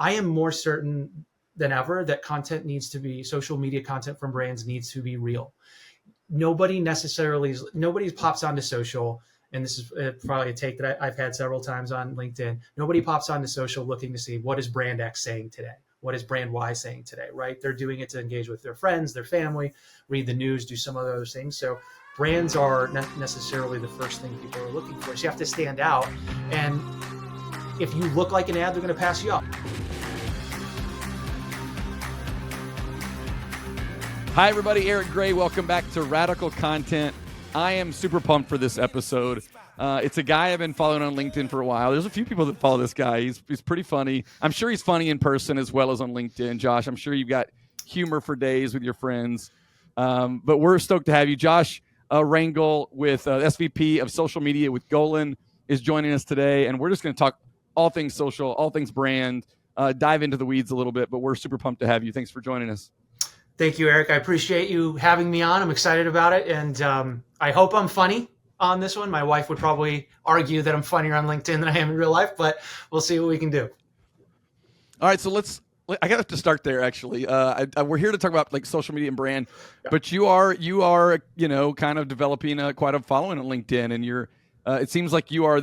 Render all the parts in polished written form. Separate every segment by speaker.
Speaker 1: I am more certain than ever that social media content from brands needs to be real. Nobody pops onto social, and this is probably a take that I've had several times on LinkedIn. Nobody pops onto social looking to see what is brand X saying today, what is brand Y saying today, right? They're doing it to engage with their friends, their family, read the news, do some of those things. So brands are not necessarily the first thing people are looking for. So you have to stand out, and if you look like an ad, they're going to pass you up.
Speaker 2: Hi, everybody. Eric Gray. Welcome back to Radical Content. I am super pumped for this episode. It's a guy I've been following on LinkedIn for a while. There's a few people that follow this guy. He's pretty funny. I'm sure he's funny in person as well as on LinkedIn. Josh, I'm sure you've got humor for days with your friends. But we're stoked to have you. Josh Rangel, with SVP of social media with Golin, is joining us today. And we're just going to talk all things social, all things brand, dive into the weeds a little bit. But we're super pumped to have you. Thanks for joining us.
Speaker 1: Thank you, Eric. I appreciate you having me on. I'm excited about it. And I hope I'm funny on this one. My wife would probably argue that I'm funnier on LinkedIn than I am in real life, but we'll see what we can do.
Speaker 2: All right. So I got to start there, actually. We're here to talk about like social media and brand, but you are, kind of developing quite a following on LinkedIn, and it seems like you are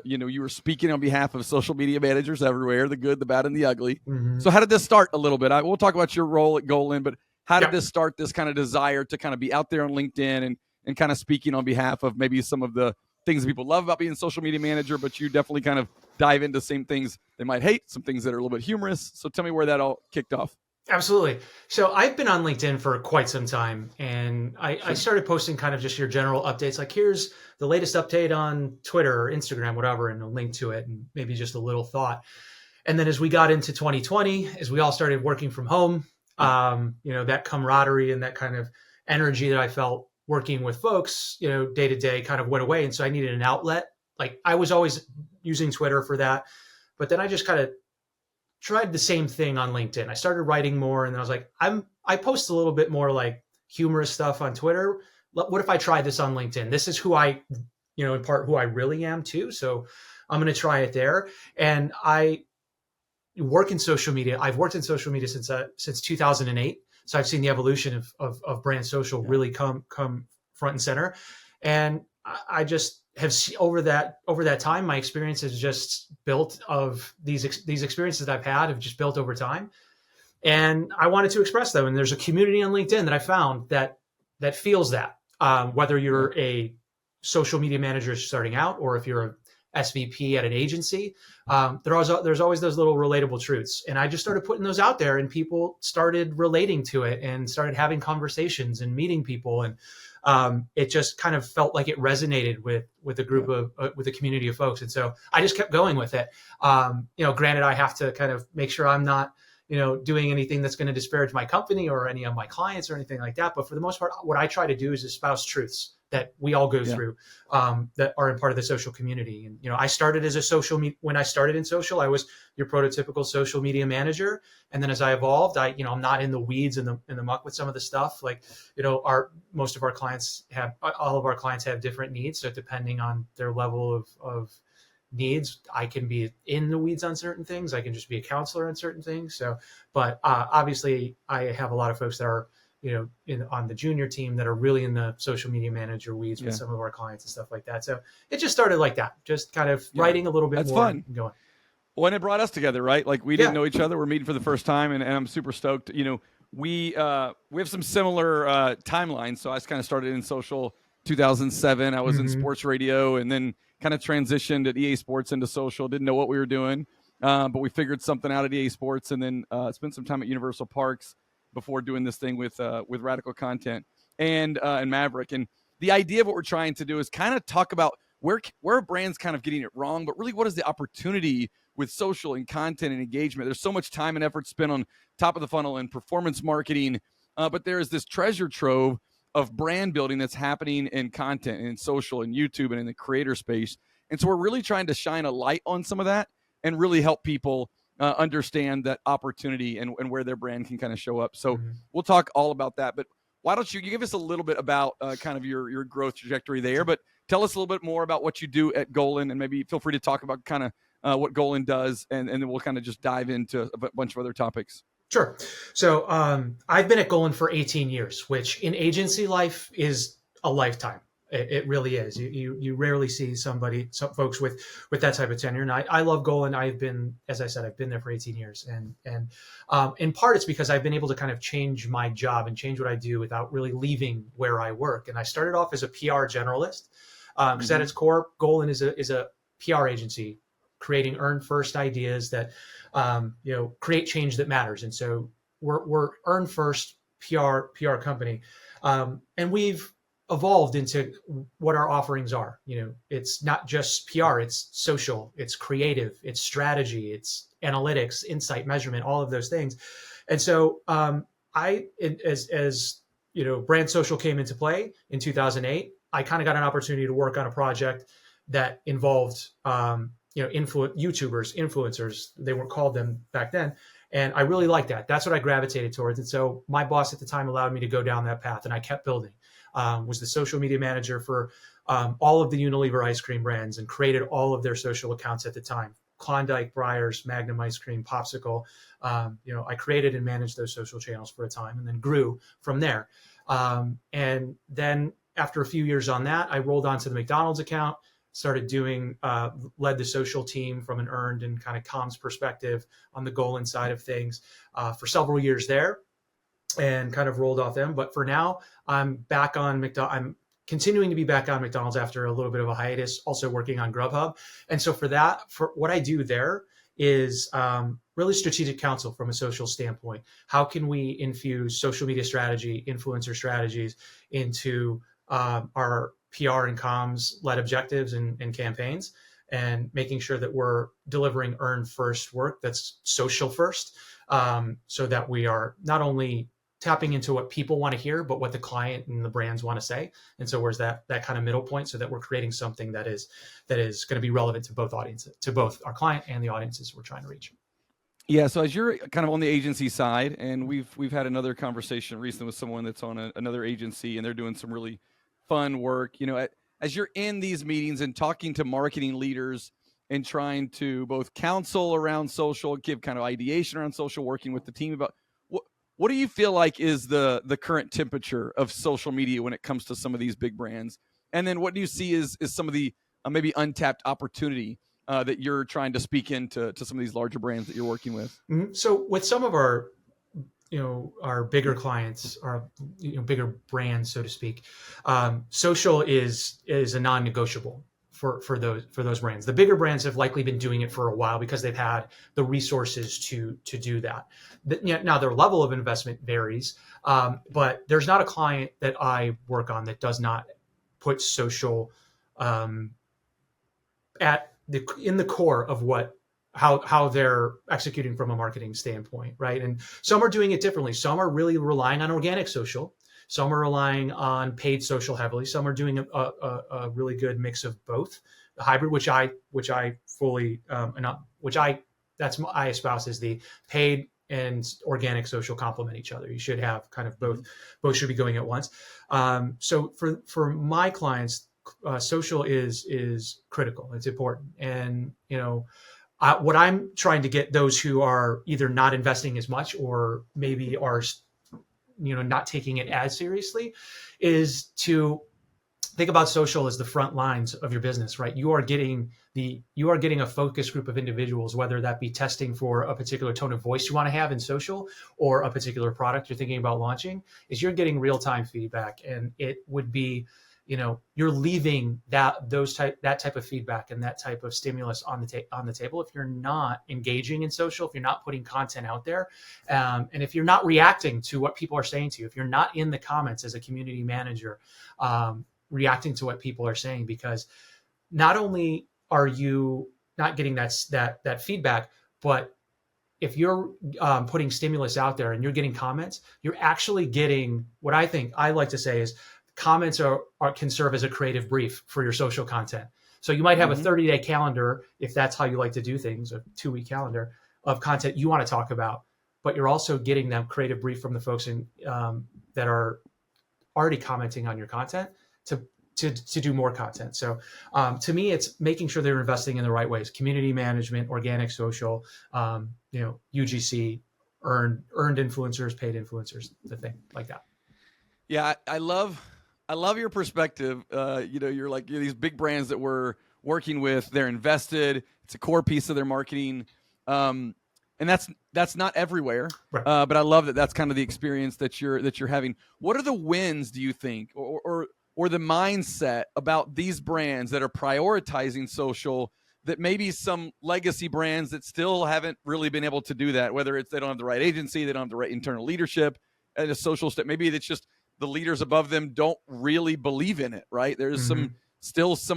Speaker 2: you were speaking on behalf of social media managers everywhere, the good, the bad, and the ugly.
Speaker 1: Mm-hmm.
Speaker 2: So how did this start a little bit? We'll talk about your role at Golin, but how did this start, this kind of desire to kind of be out there on LinkedIn and kind of speaking on behalf of maybe some of the things that people love about being a social media manager, but you definitely kind of dive into same things they might hate, some things that are a little bit humorous. So tell me where that all kicked off.
Speaker 1: Absolutely. So I've been on LinkedIn for quite some time, and I started posting kind of just your general updates. Like, here's the latest update on Twitter or Instagram, whatever, and a link to it, and maybe just a little thought. And then as we got into 2020, as we all started working from home, that camaraderie and that kind of energy that I felt working with folks, day to day kind of went away. And so I needed an outlet. Like, I was always using Twitter for that, but then I just kind of tried the same thing on LinkedIn. I started writing more, and then I was like, I post a little bit more like humorous stuff on Twitter. What if I try this on LinkedIn? This is who I, in part who I really am too. So I'm going to try it there. And I work in social media. I've worked in social media since 2008. So I've seen the evolution of brand social really come front and center. And I just have seen over that time, my experience has just built of these experiences that I've had have just built over time. And I wanted to express them. And there's a community on LinkedIn that I found that feels that, whether you're a social media manager starting out, or if you're a SVP at an agency, there's always those little relatable truths. And I just started putting those out there, and people started relating to it and started having conversations and meeting people. And it just kind of felt like it resonated with a group of with a community of folks. And so I just kept going with it. Granted, I have to kind of make sure I'm not, doing anything that's going to disparage my company or any of my clients or anything like that. But for the most part, what I try to do is espouse truths that we all go through, that are a part of the social community. And, I started as when I started in social, I was your prototypical social media manager. And then as I evolved, I'm not in the weeds and the muck with some of the stuff. Like, most of our clients all of our clients have different needs. So depending on their level of needs, I can be in the weeds on certain things. I can just be a counselor on certain things. So, but obviously I have a lot of folks that are, on the junior team that are really in the social media manager weeds with some of our clients and stuff like that. So it just started like that, just kind of writing a little bit more.
Speaker 2: That's fun.
Speaker 1: And going.
Speaker 2: Well, and it brought us together, right? Like, we didn't know each other. We're meeting for the first time, and I'm super stoked. We have some similar timelines. So I kind of started in social 2007. I was in sports radio, and then kind of transitioned at EA Sports into social. Didn't know what we were doing, but we figured something out at EA Sports, and then spent some time at Universal Parks before doing this thing with Radical Content and Maverick. And the idea of what we're trying to do is kind of talk about where brands kind of getting it wrong, but really what is the opportunity with social and content and engagement. There's so much time and effort spent on top of the funnel and performance marketing, but there is this treasure trove of brand building that's happening in content and in social and YouTube and in the creator space. And so we're really trying to shine a light on some of that and really help people understand that opportunity and where their brand can kind of show up. So we'll talk all about that. But why don't you give us a little bit about kind of your growth trajectory there, but tell us a little bit more about what you do at Golin, and maybe feel free to talk about kind of what Golan does, and then we'll kind of just dive into a bunch of other topics.
Speaker 1: Sure. So I've been at Golan for 18 years, which in agency life is a lifetime. It really is. You rarely see some folks with that type of tenure. And I love Golan. As I said, I've been there for 18 years, and in part it's because I've been able to kind of change my job and change what I do without really leaving where I work. And I started off as a PR generalist because at its core, Golan is a PR agency creating earn first ideas that create change that matters. And so we're earn first PR company, and we've evolved into what our offerings are. It's not just PR, it's social, it's creative, it's strategy, it's analytics, insight, measurement, all of those things. And so as brand social came into play in 2008, I kind of got an opportunity to work on a project that involved YouTubers, influencers, they weren't called them back then. And I really liked that. That's what I gravitated towards. And so my boss at the time allowed me to go down that path, and I kept building. Was the social media manager for all of the Unilever ice cream brands and created all of their social accounts at the time. Klondike, Breyers, Magnum Ice Cream, Popsicle. I created and managed those social channels for a time and then grew from there. And then after a few years on that, I rolled onto the McDonald's account, started led the social team from an earned and kind of comms perspective on the Golan side of things for several years there, and kind of rolled off them. But for now, I'm back on McDonald's. I'm continuing to be back on McDonald's after a little bit of a hiatus, also working on Grubhub. And so for what I do there is really strategic counsel from a social standpoint. How can we infuse social media strategy, influencer strategies into our PR and comms led objectives and campaigns, and making sure that we're delivering earn first work that's social first, so that we are not only tapping into what people want to hear, but what the client and the brands want to say. And so where's that kind of middle point, so that we're creating something that is going to be relevant to both audiences, to both our client and the audiences we're trying to reach.
Speaker 2: Yeah. So as you're kind of on the agency side, and we've had another conversation recently with someone that's on another agency, and they're doing some really fun work, as you're in these meetings and talking to marketing leaders and trying to both counsel around social, give kind of ideation around social, working with the team about what do you feel like is the current temperature of social media when it comes to some of these big brands? And then what do you see is some of the maybe untapped opportunity that you're trying to speak into some of these larger brands that you're working with?
Speaker 1: Mm-hmm. So with some of our bigger clients, our bigger brands, so to speak, social is a non-negotiable for those brands. The bigger brands have likely been doing it for a while because they've had the resources to do that. Now their level of investment varies, but there's not a client that I work on that does not put social in the core of how they're executing from a marketing standpoint, right? And some are doing it differently. Some are really relying on organic social. Some are relying on paid social heavily. Some are doing a really good mix of both, the hybrid, which I fully I espouse as the paid and organic social complement each other. You should have kind of both should be going at once. So for my clients, social is critical. It's important, and what I'm trying to get those who are either not investing as much or maybe are not taking it as seriously is to think about social as the front lines of your business, right? You are getting a focus group of individuals, whether that be testing for a particular tone of voice you want to have in social or a particular product you're thinking about launching, is you're getting real-time feedback. And it would be, you're leaving that type of feedback and that type of stimulus on the table if you're not engaging in social, if you're not putting content out there, and if you're not reacting to what people are saying to you, if you're not in the comments as a community manager, reacting to what people are saying, because not only are you not getting that feedback, but if you're putting stimulus out there and you're getting comments, you're actually getting what I like to say is comments can serve as a creative brief for your social content. So you might have a 30-day calendar, if that's how you like to do things, a 2-week calendar of content you want to talk about, but you're also getting them creative brief from the folks that are already commenting on your content to to do more content. So to me, it's making sure they're investing in the right ways: community management, organic social, UGC, earned influencers, paid influencers, the thing like that.
Speaker 2: Yeah, I love your perspective. You're these big brands that we're working with. They're invested. It's a core piece of their marketing, and that's not everywhere.
Speaker 1: Right.
Speaker 2: But I love that that's kind of the experience that you're having. What are the wins, do you think, or the mindset about these brands that are prioritizing social that maybe some legacy brands that still haven't really been able to do that? Whether it's they don't have the right agency, they don't have the right internal leadership, and a social step. Maybe it's just the leaders above them don't really believe in it, right? There's some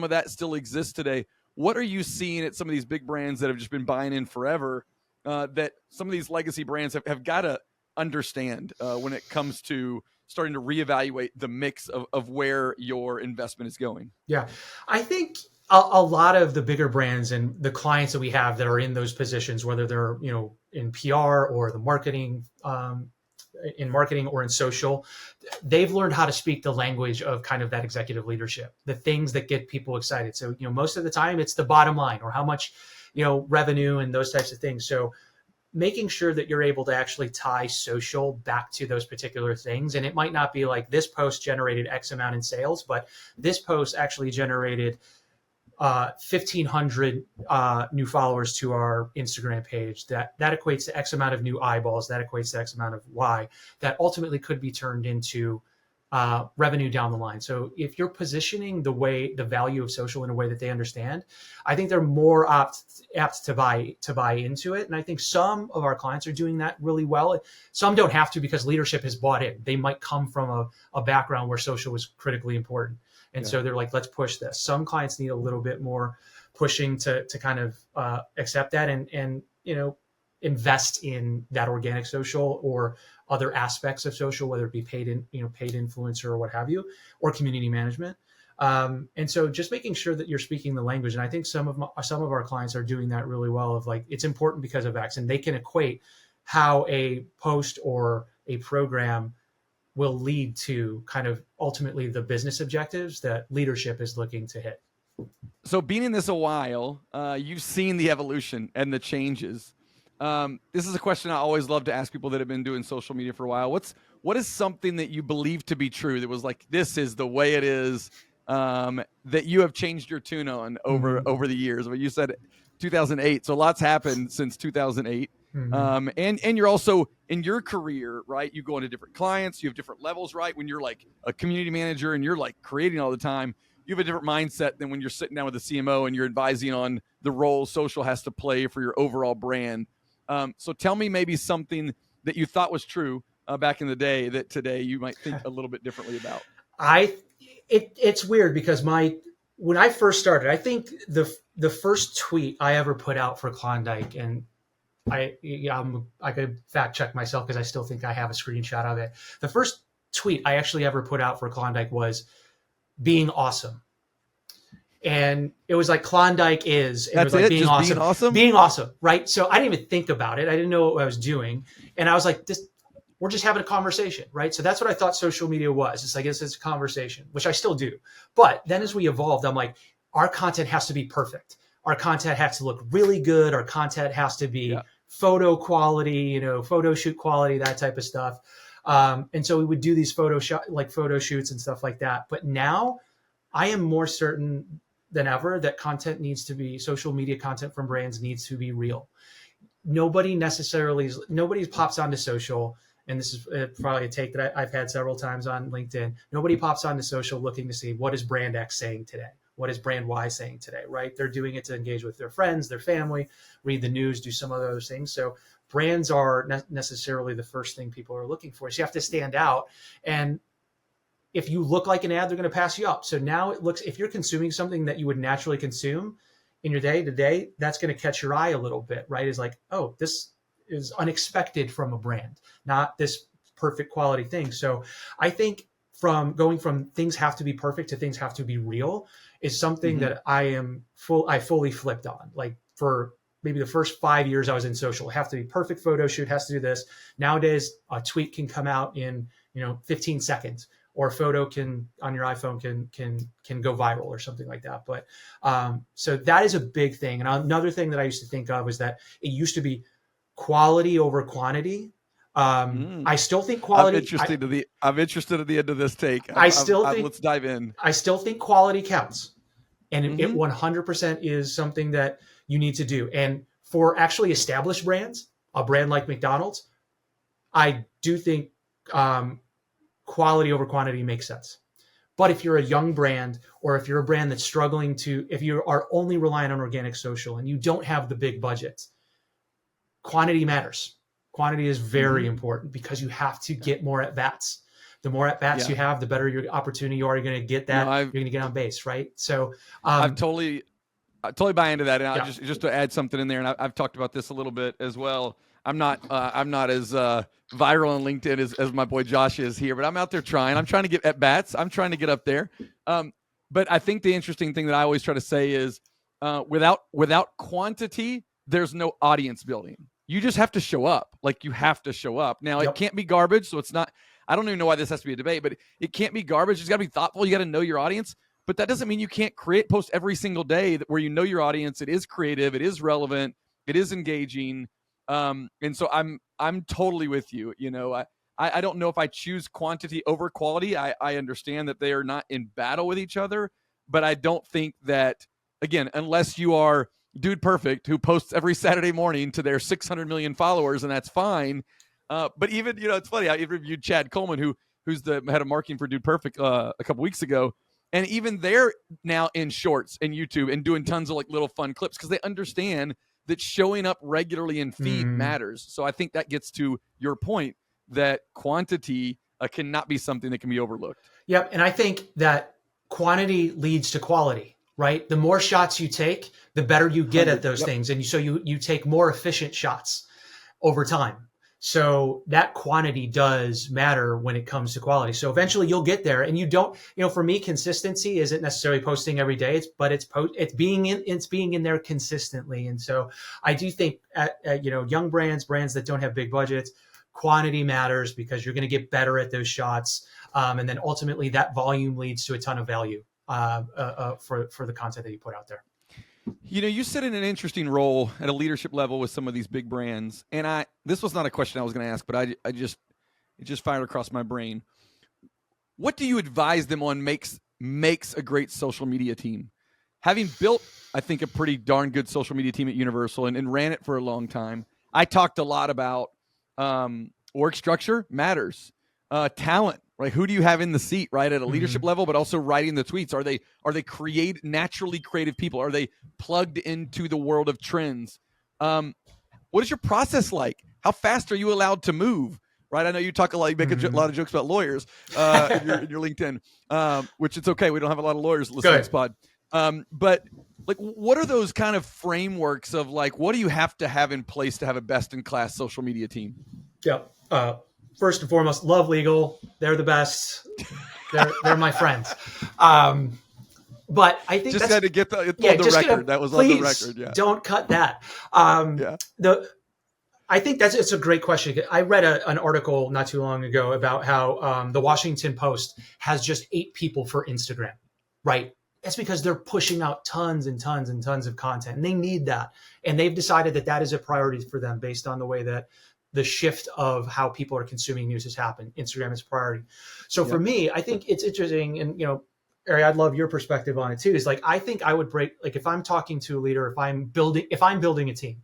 Speaker 2: of that still exists today. What are you seeing at some of these big brands that have just been buying in forever that some of these legacy brands have got to understand when it comes to starting to reevaluate the mix of where your investment is going?
Speaker 1: Yeah, I think a lot of the bigger brands and the clients that we have that are in those positions, whether they're, in PR or the marketing, in marketing or in social, they've learned how to speak the language of kind of that executive leadership, the things that get people excited. So, most of the time it's the bottom line or how much, revenue and those types of things. So making sure that you're able to actually tie social back to those particular things. And it might not be like this post generated X amount in sales, but this post actually generated 1,500 new followers to our Instagram page. That equates to X amount of new eyeballs. That equates to X amount of Y. That ultimately could be turned into revenue down the line. So if you're positioning the value of social in a way that they understand, I think they're more apt to buy into it. And I think some of our clients are doing that really well. Some don't have to because leadership has bought in. They might come from a background where social was critically important. And so they're like, let's push this. Some clients need a little bit more pushing to kind of accept that and invest in that organic social or other aspects of social, whether it be paid influencer or what have you, or community management. And so just making sure that you're speaking the language. And I think some of our clients are doing that really well, of like, it's important because of X, and they can equate how a post or a program will lead to kind of ultimately the business objectives that leadership is looking to hit.
Speaker 2: So being in this a while, you've seen the evolution and the changes. This is a question I always love to ask people that have been doing social media for a while. What is something that you believe to be true that was like, this is the way it is, that you have changed your tune on over the years? I mean, you said 2008, so lots happened since 2008. And you're also in your career, right? You go into different clients, you have different levels, right? When you're like a community manager and you're like creating all the time, you have a different mindset than when you're sitting down with a CMO and you're advising on the role social has to play for your overall brand. So tell me maybe something that you thought was true back in the day that today you might think a little bit differently about.
Speaker 1: It's weird because when I first started, I think the first tweet I ever put out for Klondike, and I could fact check myself because I still think I have a screenshot of it. The first tweet I actually ever put out for Klondike was being awesome. And it was like Klondike is, and
Speaker 2: That's
Speaker 1: it was like
Speaker 2: being awesome,
Speaker 1: right? So I didn't even think about it. I didn't know what I was doing. And I was like, we're just having a conversation, right? So that's what I thought social media was. It's like, it's a conversation, which I still do. But then as we evolved, I'm like, our content has to be perfect. Our content has to look really good. Our content has to be photo quality, photo shoot quality, that type of stuff. And so we would do these photo shoots and stuff like that. But now I am more certain than ever that social media content from brands needs to be real. Nobody pops onto social. And this is probably a take that I've had several times on LinkedIn. Nobody pops onto social looking to see what is brand X saying today. What is brand Y saying today, right? They're doing it to engage with their friends, their family, read the news, do some of those things. So brands are necessarily the first thing people are looking for. So you have to stand out. And if you look like an ad, they're going to pass you up. So now if you're consuming something that you would naturally consume in your day to day, that's going to catch your eye a little bit, right? It's like, oh, this is unexpected from a brand, not this perfect quality thing. So I think going from things have to be perfect to things have to be real is something that I fully flipped on. Like for maybe the first 5 years I was in social, it have to be perfect photo shoot, has to do this. Nowadays, a tweet can come out in 15 seconds. or a photo on your iPhone can go viral or something like that. But so that is a big thing. And another thing that I used to think of is that it used to be quality over quantity. I still think quality.
Speaker 2: I'm interested at the end of this take. Let's dive in.
Speaker 1: I still think quality counts, and it 100% is something that you need to do. And for actually established brands, a brand like McDonald's, I do think quality over quantity makes sense. But if you're a young brand, or if you're a brand that's struggling if you are only relying on organic social and you don't have the big budget, quantity matters. Quantity is very important because you have to get more at bats. The more at bats you have, the better your opportunity you are. You're going to get that. You're going to get on base, right? So
Speaker 2: I totally buy into that. And just to add something in there, and I've talked about this a little bit as well. I'm not as viral on LinkedIn as my boy Josh is here, but I'm out there trying. I'm trying to get at bats. I'm trying to get up there. But I think the interesting thing that I always try to say is without quantity, there's no audience building. You just have to show up. Like, you have to show up. Now, it can't be garbage, so it's not – I don't even know why this has to be a debate, but it can't be garbage. It's got to be thoughtful. You got to know your audience. But that doesn't mean you can't post every single day where you know your audience. It is creative. It is relevant. It is engaging. And so I'm totally with you. You know, I don't know if I choose quantity over quality. I understand that they are not in battle with each other, but I don't think that, again, unless you are – Dude Perfect, who posts every Saturday morning to their 600 million followers, and that's fine. But even, it's funny. I interviewed Chad Coleman, who's the head of marketing for Dude Perfect a couple weeks ago, and even they're now in shorts and YouTube and doing tons of like little fun clips because they understand that showing up regularly in feed matters. So I think that gets to your point that quantity cannot be something that can be overlooked.
Speaker 1: Yep, and I think that quantity leads to quality. Right? The more shots you take, the better you get at those things. And so you take more efficient shots over time. So that quantity does matter when it comes to quality. So eventually you'll get there, and you don't, for me, consistency isn't necessarily posting every day, but it's being in there consistently. And so I do think at young brands that don't have big budgets, quantity matters because you're going to get better at those shots. And then ultimately that volume leads to a ton of value. For the content that you put out there.
Speaker 2: You sit in an interesting role at a leadership level with some of these big brands. And this was not a question I was going to ask, but it just fired across my brain. What do you advise them on makes a great social media team? Having built, I think, a pretty darn good social media team at Universal and ran it for a long time, I talked a lot about org structure matters, talent. Right? Who do you have in the seat, right, at a leadership level, but also writing the tweets? Are they naturally creative people? Are they plugged into the world of trends? What is your process like? How fast are you allowed to move? Right? I know you talk a lot. You make a lot of jokes about lawyers in your LinkedIn, which it's okay. We don't have a lot of lawyers listening to this pod. But like, what are those kind of frameworks of like, what do you have to have in place to have a best-in-class social media team?
Speaker 1: Yeah. First and foremost, love legal. They're the best. They're my friends. But I think
Speaker 2: just had to get the record. That was on the record. Yeah.
Speaker 1: Don't cut that. I think it's a great question. I read an article not too long ago about how the Washington Post has just 8 people for Instagram, right? That's because they're pushing out tons and tons and tons of content, and they need that. And they've decided that is a priority for them based on the way that the shift of how people are consuming news has happened. Instagram is a priority. So for me, I think it's interesting. And, Ari, I'd love your perspective on it too. Is like, I think I would break, like if I'm talking to a leader, if I'm building a team,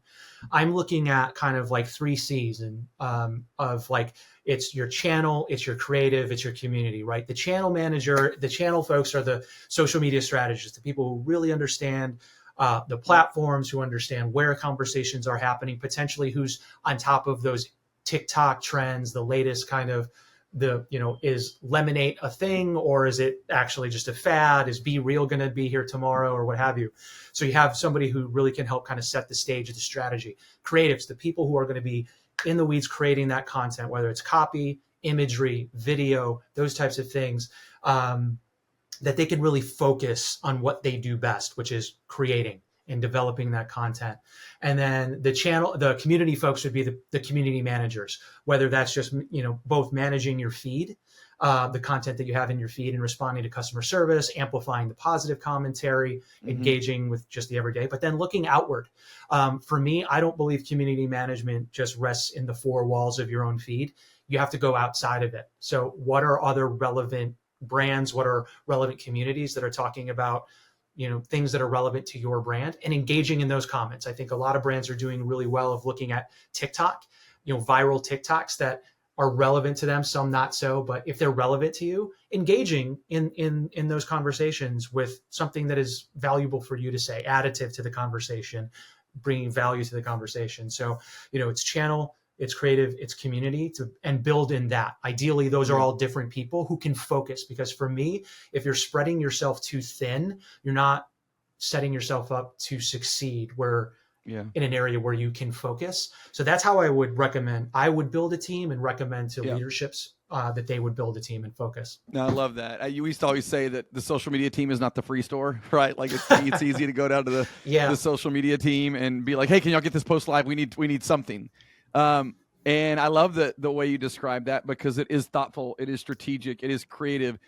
Speaker 1: I'm looking at kind of like 3 C's and of like, it's your channel, it's your creative, it's your community, right? The channel manager, the channel folks are the social media strategists, the people who really understand the platforms, who understand where conversations are happening, potentially who's on top of those TikTok trends, the latest kind of is Lemonade a thing, or is it actually just a fad? Is Be Real going to be here tomorrow, or what have you? So you have somebody who really can help kind of set the stage of the strategy. Creatives, the people who are going to be in the weeds creating that content, whether it's copy, imagery, video, those types of things. That they can really focus on what they do best, which is creating and developing that content. And then the community folks would be the community managers, whether that's just, both managing your feed the content that you have in your feed and responding to customer service, amplifying the positive commentary, engaging with just the everyday, but then looking outward. For me, I don't believe community management just rests in the four walls of your own feed. You have to go outside of it. So what are other relevant brands? What are relevant communities that are talking about, things that are relevant to your brand, and engaging in those comments? I think a lot of brands are doing really well of looking at TikTok, viral TikToks that are relevant to them, some not so, but if they're relevant to you, engaging in those conversations with something that is valuable for you to say, additive to the conversation, bringing value to the conversation. So, it's channel, it's creative, it's community, and build in that. Ideally, those are all different people who can focus, because for me, if you're spreading yourself too thin, you're not setting yourself up to succeed in an area where you can focus. So that's how I would recommend. I would build a team and recommend to leaderships that they would build a team and focus.
Speaker 2: No, I love that. You used to always say that the social media team is not the free store, right? Like it's easy to go down to the social media team and be like, hey, can y'all get this post live? We need something. And I love the way you describe that, because it is thoughtful, it is strategic, it is creative.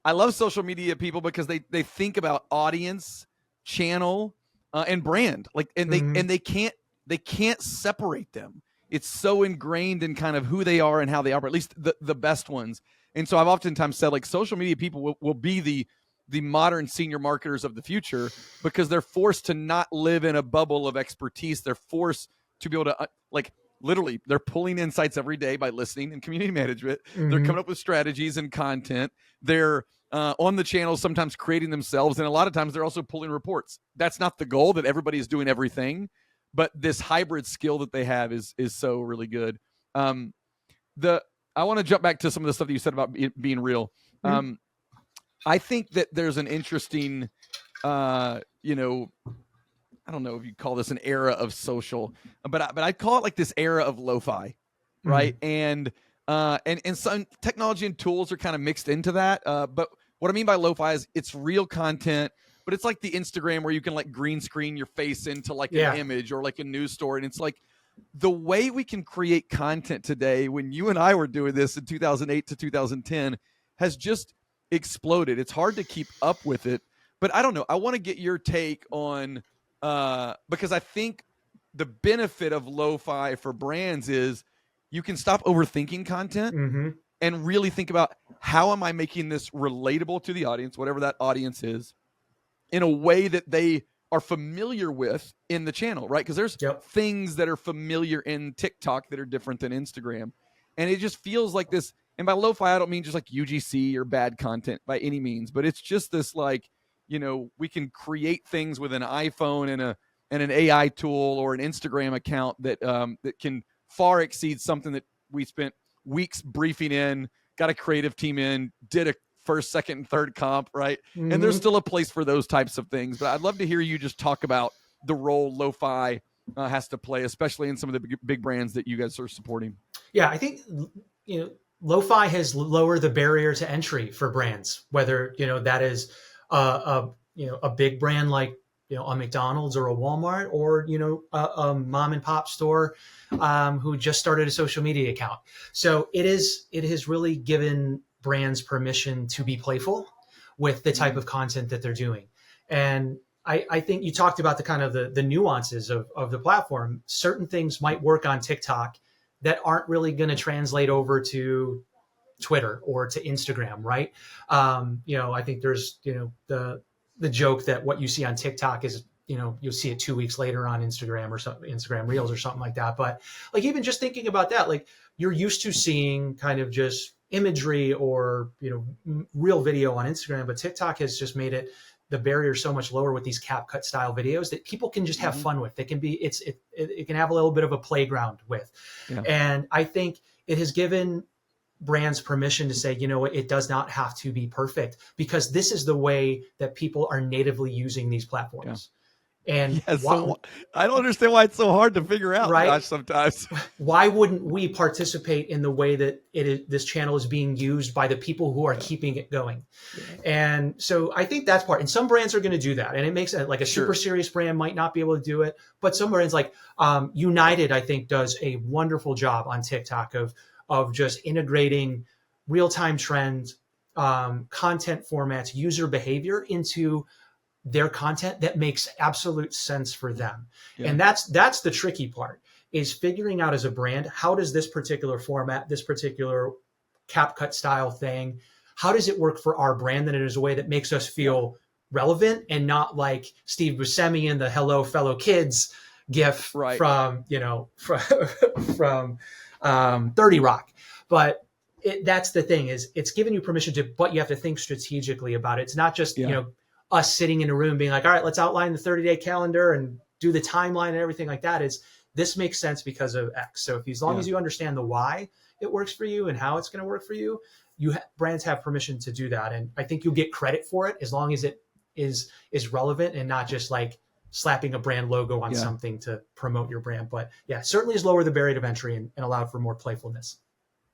Speaker 2: I love social media people because they think about audience, channel, and brand, they can't separate them. It's so ingrained in kind of who they are and how they operate, at least the best ones. And so I've oftentimes said, like, social media people will be the modern senior marketers of the future, because they're forced to not live in a bubble of expertise. They're forced to be able to, literally, they're pulling insights every day by listening and community management. They're coming up with strategies and content. They're on the channel, sometimes creating themselves. And a lot of times they're also pulling reports. That's not the goal, that everybody is doing everything, but this hybrid skill that they have is so really good. I want to jump back to some of the stuff that you said about being real. I think that there's an interesting, I don't know if you call this an era of social, but I call it like this era of lo-fi, right? And some technology and tools are kind of mixed into that. But what I mean by lo-fi is it's real content, but it's like the Instagram where you can like green screen your face into like an image or like a news story. And it's like the way we can create content today, when you and I were doing this in 2008 to 2010, has just exploded. It's hard to keep up with it, but I don't know. I want to get your take on, because I think the benefit of lo-fi for brands is you can stop overthinking content and really think about, how am I making this relatable to the audience, whatever that audience is, in a way that they are familiar with in the channel, right? Because there's things that are familiar in TikTok that are different than Instagram. And it just feels like this, and by lo-fi, I don't mean just like UGC or bad content by any means, but it's just this like, we can create things with an iPhone and an AI tool or an Instagram account that can far exceed something that we spent weeks briefing in, got a creative team in, did a first, second, and third comp, right? And there's still a place for those types of things. But I'd love to hear you just talk about the role lo-fi has to play, especially in some of the big brands that you guys are supporting.
Speaker 1: Yeah, I think, lo-fi has lowered the barrier to entry for brands, whether, that is a big brand like, a McDonald's or a Walmart, or, a mom and pop store who just started a social media account. So it has really given brands permission to be playful with the type of content that they're doing. And I think you talked about the kind of the nuances of the platform. Certain things might work on TikTok that aren't really going to translate over to Twitter or to Instagram, right? I think there's, the joke that what you see on TikTok is, you'll see it 2 weeks later on Instagram or something, Instagram Reels or something like that. But like, even just thinking about that, like, you're used to seeing kind of just imagery or, real video on Instagram, but TikTok has just made the barrier so much lower with these CapCut style videos that people can just have fun with. They can be, it can have a little bit of a playground with. And I think it has given brands permission to say, it does not have to be perfect, because this is the way that people are natively using these platforms. And
Speaker 2: so I don't understand why it's so hard to figure out,
Speaker 1: right?
Speaker 2: Gosh, sometimes.
Speaker 1: Why wouldn't we participate in the way that this channel is being used by the people who are keeping it going? And so I think that's part. And some brands are going to do that, and it makes it like a super serious brand might not be able to do it, but some brands like United, I think, does a wonderful job on TikTok of just integrating real-time trends, content formats, user behavior into their content that makes absolute sense for them. Yeah. And that's the tricky part, is figuring out as a brand, how does this particular format, this particular CapCut style thing, how does it work for our brand in a way that makes us feel relevant and not like Steve Buscemi in the "Hello Fellow Kids" gif from 30 Rock. But that's the thing, is it's giving you permission to, but you have to think strategically about it. It's not just us sitting in a room being like, all right, let's outline the 30-day calendar and do the timeline and everything like that. Is this makes sense because of X. So as long as you understand the why it works for you and how it's going to work for you, brands have permission to do that. And I think you'll get credit for it as long as it is relevant and not just like slapping a brand logo on something to promote your brand. But certainly is lower the barrier of entry and allow for more playfulness.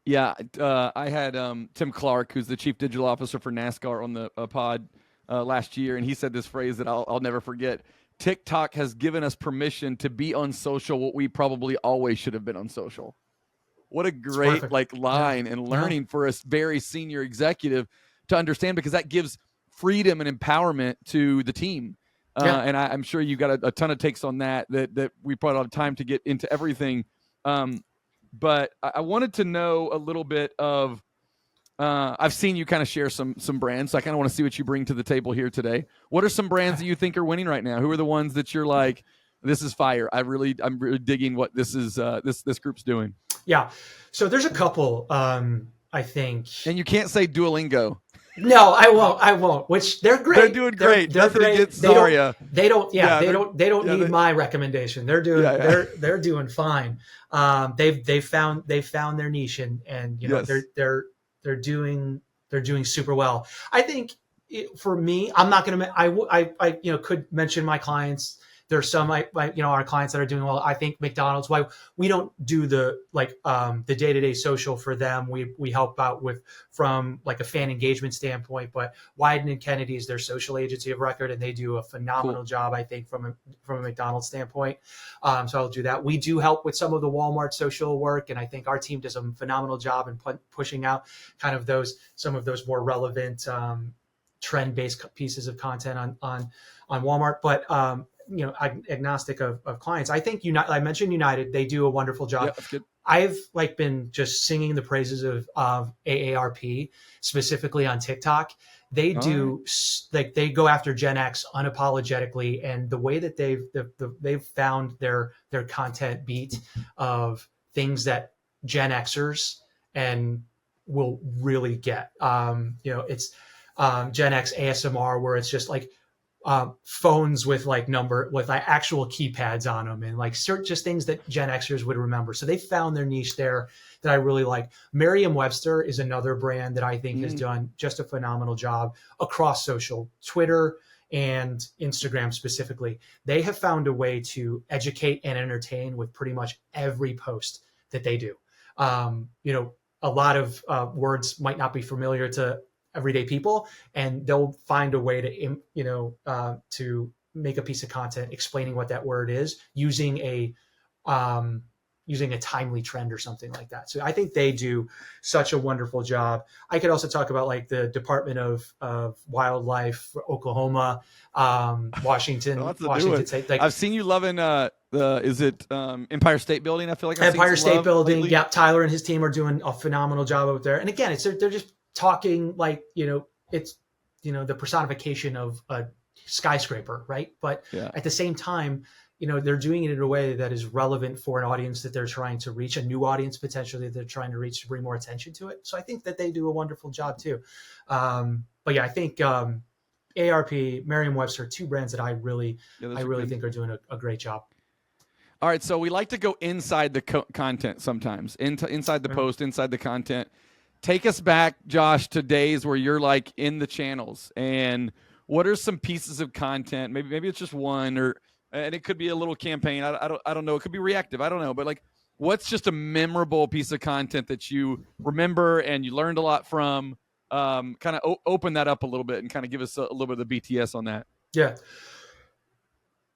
Speaker 2: Yeah. I had Tim Clark, who's the chief digital officer for NASCAR, on the pod last year. And he said this phrase that I'll never forget. TikTok has given us permission to be on social what we probably always should have been on social. What a great line and learning for a very senior executive to understand, because that gives freedom and empowerment to the team. And I'm sure you got a ton of takes on that we brought a lot of time to get into everything. But I wanted to know a little bit of, I've seen you kind of share some brands. So I kind of want to see what you bring to the table here today. What are some brands that you think are winning right now? Who are the ones that you're like, this is fire? I'm really digging what this is, this group's doing.
Speaker 1: Yeah. So there's a couple, I think.
Speaker 2: And you can't say Duolingo.
Speaker 1: No, I won't. Which they're great.
Speaker 2: They're doing great. They're
Speaker 1: great.
Speaker 2: Against Zarya.
Speaker 1: They don't need my recommendation. They're doing they're doing fine. They've found their niche and they're doing super well. I think for me, I'm not going to. I could mention my clients. There's some our clients that are doing well. I think McDonald's. Why we don't do the day-to-day social for them. We help out from like a fan engagement standpoint. But Wieden and Kennedy is their social agency of record, and they do a phenomenal job, I think, from a McDonald's standpoint. So I'll do that. We do help with some of the Walmart social work, and I think our team does a phenomenal job in pushing out kind of some of those more relevant trend-based pieces of content on Walmart. But agnostic of clients. I think I mentioned United. They do a wonderful job.
Speaker 2: Yeah, that's good.
Speaker 1: I've been just singing the praises of AARP, specifically on TikTok. They do they go after Gen X unapologetically, and the way that they've found their content beat of things that Gen Xers and will really get. It's Gen X ASMR, where it's just like phones with actual keypads on them, and just things that Gen Xers would remember. So they found their niche there that I really like. Merriam-Webster is another brand that I think has done just a phenomenal job across social, Twitter and Instagram specifically. They have found a way to educate and entertain with pretty much every post that they do. A lot of words might not be familiar to everyday people, and they'll find a way to make a piece of content explaining what that word is using a timely trend or something like that. So I think they do such a wonderful job. I could also talk about like the Department of Wildlife for Oklahoma, Washington State.
Speaker 2: I've seen you loving is it Empire State Building? I feel like
Speaker 1: Empire State Building. Lately. Yeah, Tyler and his team are doing a phenomenal job out there. And again, they're just talking it's the personification of a skyscraper, right? But at the same time, they're doing it in a way that is relevant for an audience that they're trying to reach, a new audience potentially that they're trying to reach, to bring more attention to it. So I think that they do a wonderful job too. But yeah, I think AARP, Merriam-Webster, two brands that I really think are doing a great job.
Speaker 2: All right, so we like to go inside the content sometimes, inside the post, inside the content. Take us back, Josh, to days where you're like in the channels, and what are some pieces of content? Maybe it's just one, and it could be a little campaign. I don't know. It could be reactive. I don't know. But like, what's just a memorable piece of content that you remember and you learned a lot from? Kind of open that up a little bit and kind of give us a little bit of the BTS on that.
Speaker 1: Yeah.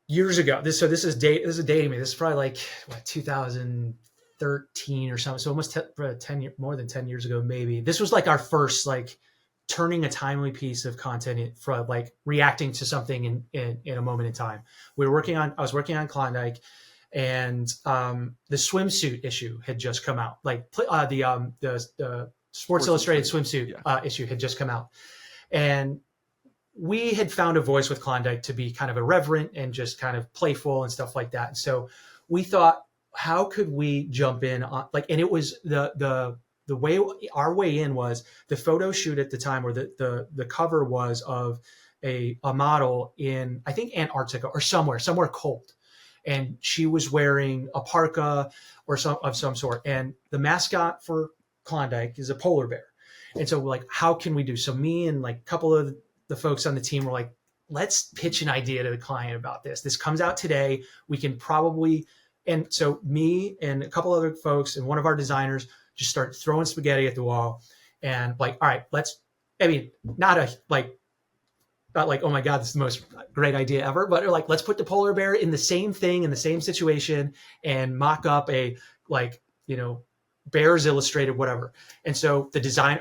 Speaker 1: Years ago, this is dating me. This is probably like 2013, 2013 or something. So almost 10 more than 10 years ago, maybe. This was like our first like turning a timely piece of content for like reacting to something in a moment in time. I was working on Klondike, and the swimsuit issue had just come out. Like the Sports Illustrated swimsuit issue had just come out, and we had found a voice with Klondike to be kind of irreverent and just kind of playful and stuff like that. And so we thought, how could we jump in on like, and it was the way our way in was the photo shoot at the time, or the cover was of a model in, I think, Antarctica or somewhere cold. And she was wearing a parka or some sort. And the mascot for Klondike is a polar bear. And so we're like, how can we do? So me and like a couple of the folks on the team were like, let's pitch an idea to the client about this. This comes out today. We can probably, and so me and a couple other folks and one of our designers just start throwing spaghetti at the wall and like, all right, not like, oh my God, this is the most great idea ever, but like, let's put the polar bear in the same thing, in the same situation, and mock up a, like, Bears Illustrated, whatever. And so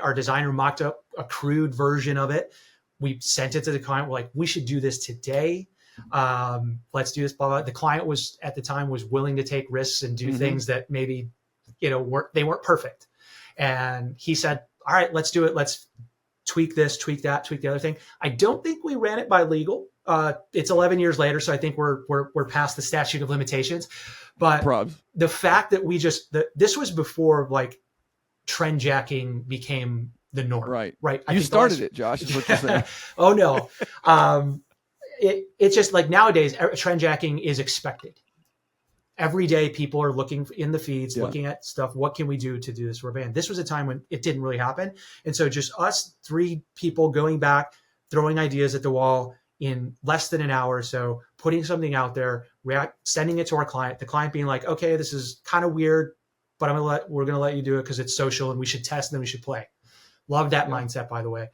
Speaker 1: our designer mocked up a crude version of it. We sent it to the client. We're like, we should do this today. Let's do this. Blah, blah. The client at the time was willing to take risks and do things that maybe, they weren't perfect. And he said, all right, let's do it. Let's tweak this, tweak that, tweak the other thing. I don't think we ran it by legal. It's 11 years later, so I think we're past the statute of limitations. But the fact that this was before like trend jacking became the norm. Right.
Speaker 2: You started it, Josh, is what you're saying.
Speaker 1: Oh no. It's just like nowadays trend jacking is expected. Every day people are looking in the feeds, looking at stuff. What can we do to do this for a band? This was a time when it didn't really happen. And so just us three people going back, throwing ideas at the wall in less than an hour or so, putting something out there, sending it to our client, the client being like, okay, this is kind of weird, but we're going to let you do it because it's social and we should test and then we should play. Love that mindset, by the way,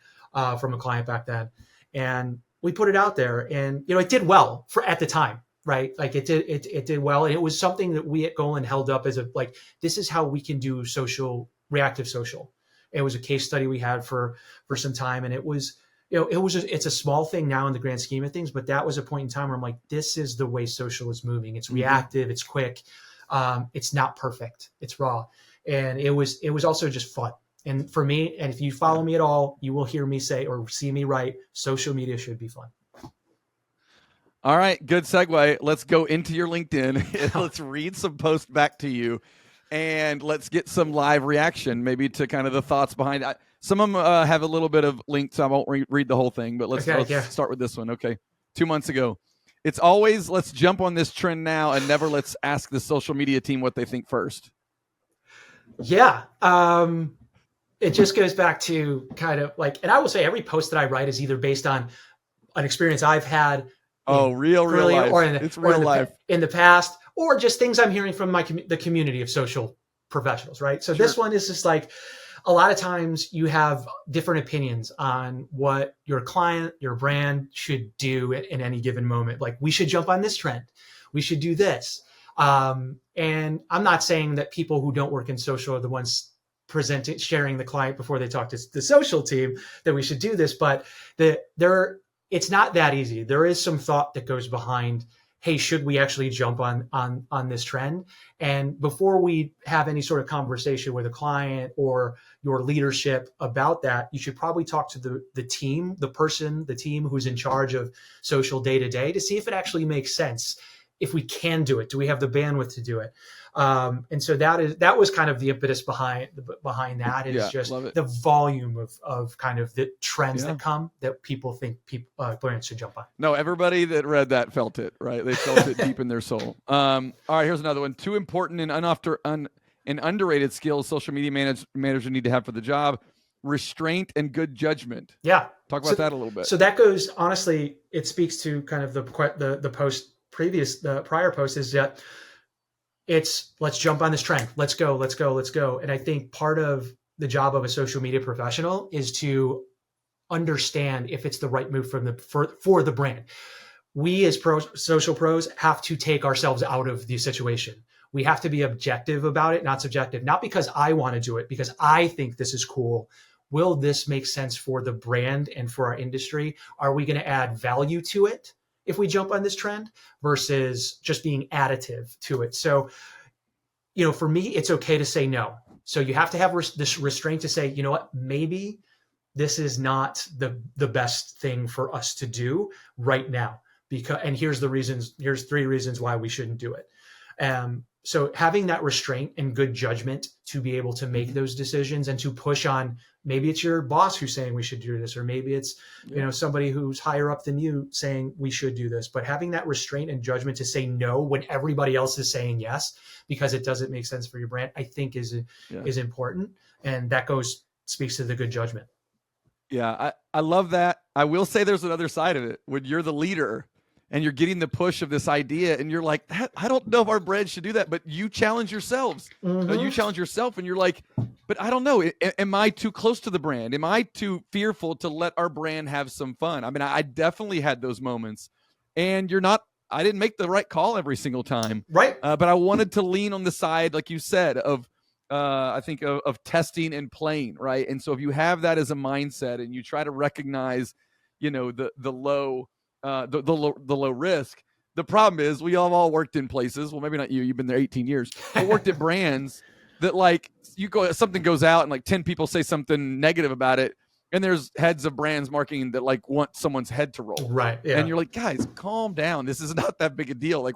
Speaker 1: from a client back then. And we put it out there, and it did well at the time, right? Like it did well, and it was something that we at Golin held up as this is how we can do reactive social. It was a case study we had for some time, and it was it's a small thing now in the grand scheme of things, but that was a point in time where I'm like, this is the way social is moving. It's reactive, it's quick, it's not perfect, it's raw, and it was also just fun. And for me, and if you follow me at all, you will hear me say or see me write, social media should be fun.
Speaker 2: All right, good segue. Let's go into your LinkedIn and let's read some posts back to you, and let's get some live reaction, maybe to kind of the thoughts behind it. Some of them have a little bit of link, so I won't read the whole thing, but let's start with this one. Okay, 2 months ago. It's always, let's jump on this trend now and never let's ask the social media team what they think first.
Speaker 1: Yeah. It just goes back to kind of like, and I will say every post that I write is either based on an experience I've had.
Speaker 2: Real life.
Speaker 1: Or in the past, or just things I'm hearing from the community of social professionals, right? So This one is just like, a lot of times you have different opinions on what your client, your brand should do in any given moment. Like, we should jump on this trend. We should do this. And I'm not saying that people who don't work in social are the ones sharing the client before they talk to the social team that we should do this, but it's not that easy. There is some thought that goes behind, hey, should we actually jump on this trend? And before we have any sort of conversation with a client or your leadership about that, you should probably talk to the team, the team who's in charge of social day to day, to see if it actually makes sense. If we can do it, do we have the bandwidth to do it? And so that was kind of the impetus behind that. It's just the volume of kind of the trends that come that people think brands should jump on.
Speaker 2: No, everybody that read that felt it, right? They felt it deep in their soul. All right, here's another one. 2 important and underrated skills social media managers need to have for the job: restraint and good judgment.
Speaker 1: Yeah.
Speaker 2: Talk about that a little bit.
Speaker 1: So that goes, honestly, it speaks to kind of the post. The prior post is that it's, let's jump on this trend. Let's go. And I think part of the job of a social media professional is to understand if it's the right move for the brand. We as social pros have to take ourselves out of the situation. We have to be objective about it, not subjective. Not because I want to do it, because I think this is cool. Will this make sense for the brand and for our industry? Are we going to add value to it if we jump on this trend versus just being additive to it? So, for me, it's okay to say no. So you have to have this restraint to say, you know what, maybe this is not the best thing for us to do right now. And here's the reasons. Here's 3 reasons why we shouldn't do it. So having that restraint and good judgment to be able to make those decisions and to push on, maybe it's your boss who's saying we should do this, or maybe it's, somebody who's higher up than you saying we should do this, but having that restraint and judgment to say no when everybody else is saying yes, because it doesn't make sense for your brand, I think is important. And that speaks to the good judgment.
Speaker 2: Yeah. I love that. I will say there's another side of it when you're the leader and you're getting the push of this idea and you're like, I don't know if our brand should do that, but you challenge yourselves. You challenge yourself and you're like, but I don't know. Am I too close to the brand? Am I too fearful to let our brand have some fun? I mean, I definitely had those moments, and I didn't make the right call every single time.
Speaker 1: Right.
Speaker 2: But I wanted to lean on the side, like you said, of I think of testing and playing. Right. And so if you have that as a mindset and you try to recognize, the low risk. The problem is we all worked in places. Well, maybe not you. You've been there 18 years. But worked at brands that something goes out and 10 people say something negative about it, and there's heads of brands marketing that want someone's head to roll.
Speaker 1: Right. Yeah.
Speaker 2: And you're like, guys, calm down. This is not that big a deal.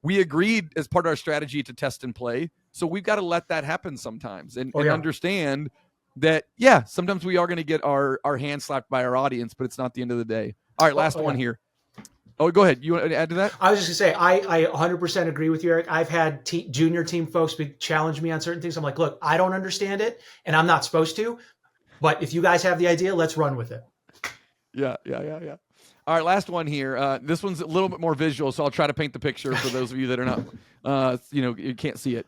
Speaker 2: We agreed as part of our strategy to test and play, so we've got to let that happen sometimes and understand that sometimes we are going to get our hand slapped by our audience, but it's not the end of the day. All right, last one here. Oh, go ahead. You want to add to that?
Speaker 1: I was just going to say, I 100% agree with you, Eric. I've had junior team folks challenge me on certain things. I'm like, look, I don't understand it, and I'm not supposed to. But if you guys have the idea, let's run with it.
Speaker 2: Yeah. All right, last one here. This one's a little bit more visual, so I'll try to paint the picture for those of you that are not, you can't see it.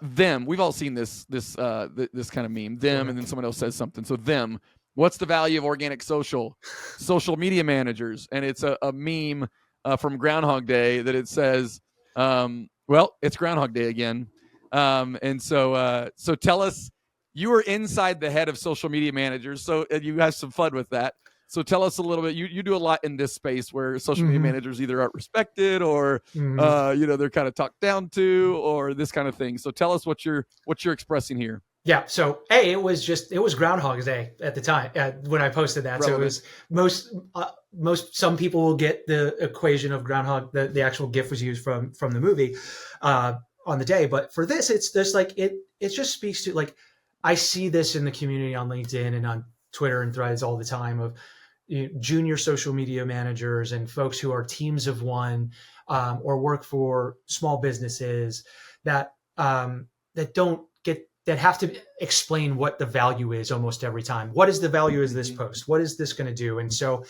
Speaker 2: Them. We've all seen this kind of meme. Them, and then someone else says something. So them. What's the value of organic social media managers? And it's a meme from Groundhog Day that it says, it's Groundhog Day again. And so tell us, you are inside the head of social media managers. So you have some fun with that. So tell us a little bit. You do a lot in this space where social media managers either aren't respected or they're kind of talked down to or this kind of thing. So tell us what you're expressing here.
Speaker 1: Yeah. So it was Groundhog Day at the time when I posted that. Relevant. So it was some people will get the equation of Groundhog. The actual GIF was used from the movie on the day. But for this, it's just it just speaks to I see this in the community on LinkedIn and on Twitter and Threads all the time of junior social media managers and folks who are teams of one or work for small businesses that have to explain what the value is almost every time. What is the value of this post? What is this going to do? And so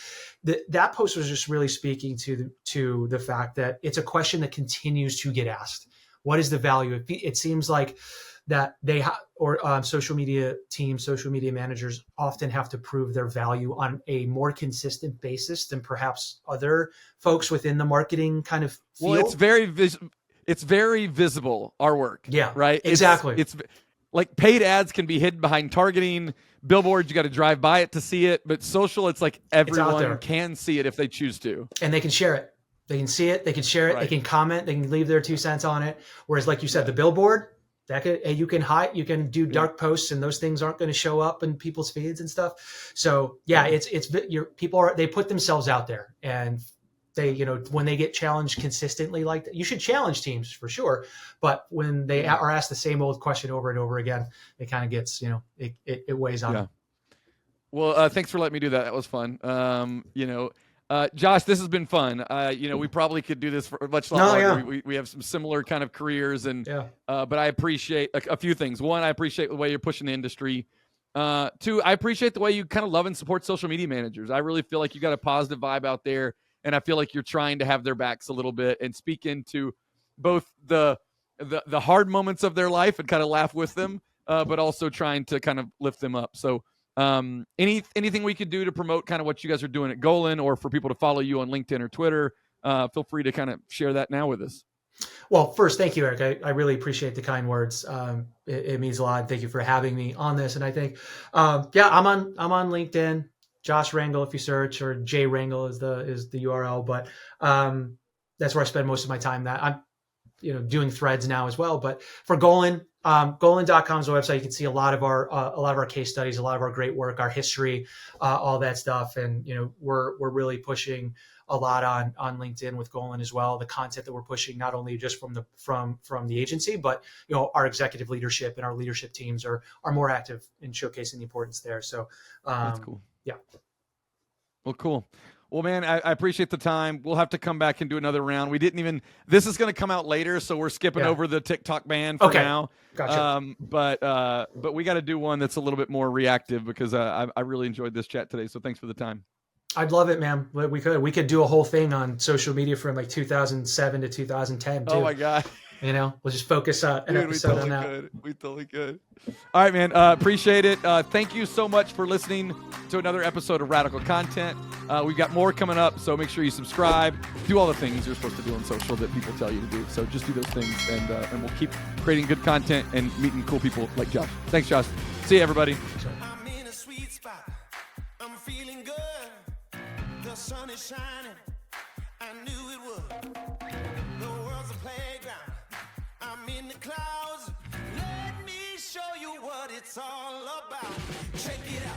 Speaker 1: that post was just really speaking to the fact that it's a question that continues to get asked. What is the value? It seems like that social media teams, social media managers often have to prove their value on a more consistent basis than perhaps other folks within the marketing kind of field.
Speaker 2: Well, it's very visible, our work.
Speaker 1: Yeah,
Speaker 2: right.
Speaker 1: Exactly.
Speaker 2: It's like paid ads can be hidden behind targeting. Billboards, you got to drive by it to see it. But social, it's like everyone can see it if they choose to.
Speaker 1: And they can share it. They can see it. They can share it. Right. They can comment. They can leave their 2 cents on it. Whereas, like you said, the billboard, you can hide, you can do dark posts, and those things aren't going to show up in people's feeds and stuff. So they put themselves out there, and they, when they get challenged consistently like that, you should challenge teams for sure. But when they are asked the same old question over and over again, it kind of gets, it weighs on them.
Speaker 2: Well, thanks for letting me do that. That was fun. Josh, this has been fun. We probably could do this for much longer.
Speaker 1: No, yeah.
Speaker 2: We have some similar kind of careers, and but I appreciate a few things. One, I appreciate the way you're pushing the industry. Two, I appreciate the way you kind of love and support social media managers. I really feel like you got a positive vibe out there, and I feel like you're trying to have their backs a little bit and speak into both the hard moments of their life and kind of laugh with them, but also trying to kind of lift them up. So. Anything we could do to promote kind of what you guys are doing at Golin, or for people to follow you on LinkedIn or Twitter, feel free to kind of share that now with us.
Speaker 1: Well, first, thank you, Eric. I really appreciate the kind words. It means a lot. Thank you for having me on this. And I think, yeah, I'm on LinkedIn, Josh Rangel, if you search, or J Rangel is the URL. But that's where I spend most of my time. That I'm, doing threads now as well. But for Golan, Golan.com is the website. You can see a lot of our case studies, a lot of our great work, our history, all that stuff. And we're really pushing a lot on LinkedIn with Golan as well. The content that we're pushing, not only just from the agency, but our executive leadership and our leadership teams are more active in showcasing the importance there. So
Speaker 2: that's cool.
Speaker 1: Yeah.
Speaker 2: Well, cool. Well, man, I appreciate the time. We'll have to come back and do another round. This is going to come out later, so we're skipping over the TikTok ban for now.
Speaker 1: Gotcha.
Speaker 2: But we got to do one that's a little bit more reactive because I really enjoyed this chat today. So thanks for the time.
Speaker 1: I'd love it, man. We could do a whole thing on social media from like 2007 to 2010 too.
Speaker 2: Oh my God.
Speaker 1: We'll just focus an episode on that.
Speaker 2: We totally could. All right, man. Appreciate it. Thank you so much for listening to another episode of Radical Content. We've got more coming up, so make sure you subscribe. Do all the things you're supposed to do on social that people tell you to do. So just do those things, and we'll keep creating good content and meeting cool people like Josh. Thanks, Josh. See you, everybody.
Speaker 3: I'm in a sweet spot. I'm feeling good. The sun is shining. I knew it would. The world's a playground. I'm in the clouds. Let me show you what it's all about. Check it out.